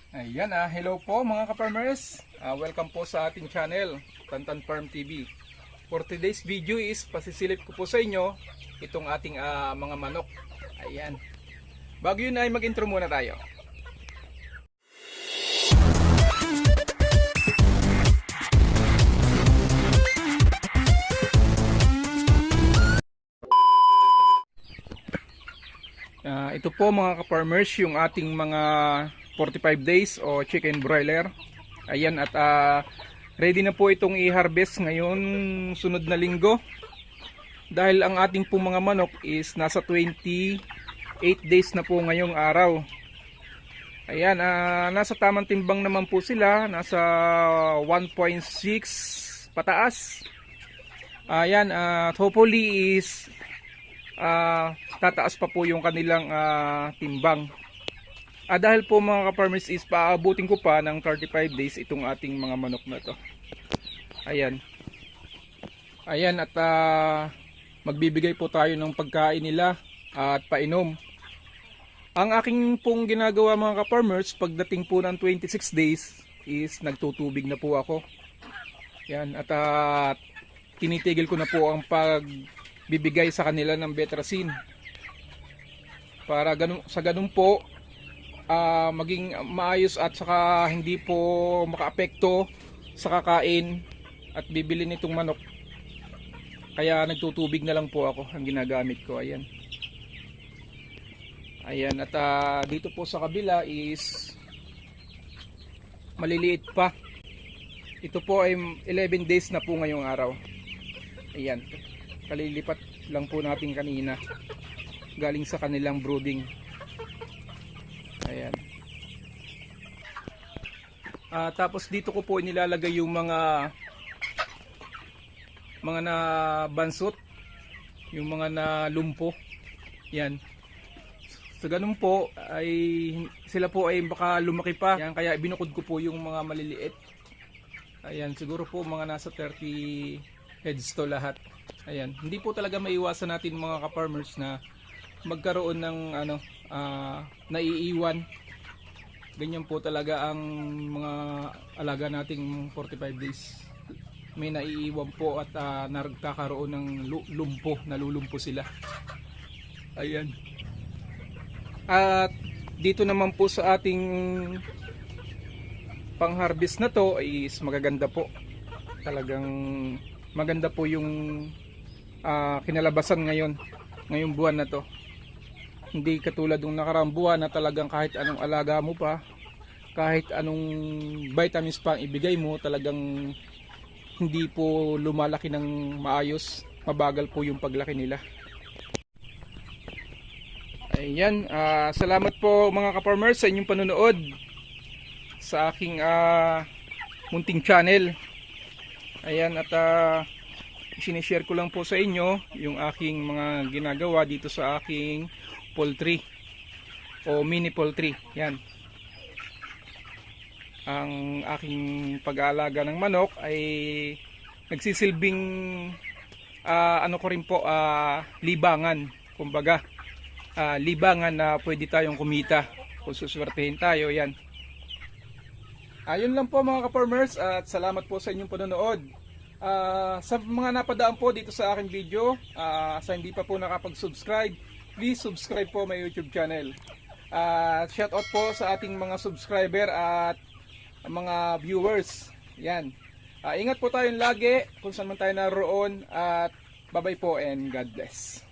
Ayan hello po mga ka-farmers. Welcome po sa ating channel, Tantan Farm TV. For today's video is pasisilip ko po sa inyo itong ating mga manok. Ayan. Bago yun ay mag-intro muna tayo. Ito po mga ka-farmers yung ating mga 45 days o chicken broiler. Ayan at ready na po itong i-harvest ngayon sunod na linggo. Dahil ang ating po mga manok is nasa 28 days na po ngayong araw. Ayan, nasa tamang timbang naman po sila, nasa 1.6 pataas. Ayan, hopefully is tataas pa po yung kanilang timbang. Dahil po mga ka-farmers is paabutin ko pa ng 35 days itong ating mga manok na to. Ayan. Ayan at magbibigay po tayo ng pagkain nila at painom. Ang aking pong ginagawa mga ka-farmers pagdating po ng 26 days is nagtutubig na po ako. Ayan at tinitigil ko na po ang pagbibigay sa kanila ng Betracin. Para sa ganun po maging maayos at saka hindi po makaapekto sa kakain at bibili nitong manok. Kaya nagtutubig na lang po ako ang ginagamit ko. Ayan. Ayan at dito po sa kabila is maliliit pa. Ito po ay 11 days na po ngayong araw. Ayan. Kalilipat lang po natin kanina. Galing sa kanilang brooding. Ayan. Tapos dito ko po nilalagay yung mga na bansot, yung mga na lumpo. Yan. Sa ganun po ay sila po ay baka lumaki pa. Yan, kaya binukod ko po yung mga maliliit. Ayan, siguro po mga nasa 30 heads to lahat. Ayan, hindi po talaga maiwasan natin mga ka-farmers na magkaroon ng naiiwan. Ganyan po talaga ang mga alaga nating 45 days. May naiiwan po at nagkakaroon ng lumpo, nalulumpo sila. Ayan. At dito naman po sa ating pang-harvest na to is magaganda po. Talagang maganda po yung kinalabasan ngayong buwan na to. Hindi katulad ng nakaraang buwan na talagang kahit anong alaga mo pa, kahit anong vitamins pa ibigay mo, talagang hindi po lumalaki ng maayos, mabagal po yung paglaki nila. Ayan, salamat po mga ka-farmers sa inyong panonood sa aking munting channel. Ayan at sinishare ko lang po sa inyo yung aking mga ginagawa dito sa aking poultry o mini poultry. Yan. Ang aking pag-aalaga ng manok ay nagsisilbing ano ko rin po, libangan. Kumbaga, libangan na pwede tayong kumita kung suswertehin tayo. Yan. Ayun lang po mga ka-farmers at salamat po sa inyong panonood. Sa mga napadaan po dito sa aking video, sa hindi pa po nakapag-subscribe, please subscribe po my YouTube channel. Shout out po sa ating mga subscriber at mga viewers. Yan. Ingat po tayong lagi kung saan man tayo naroon at bye bye po and God bless.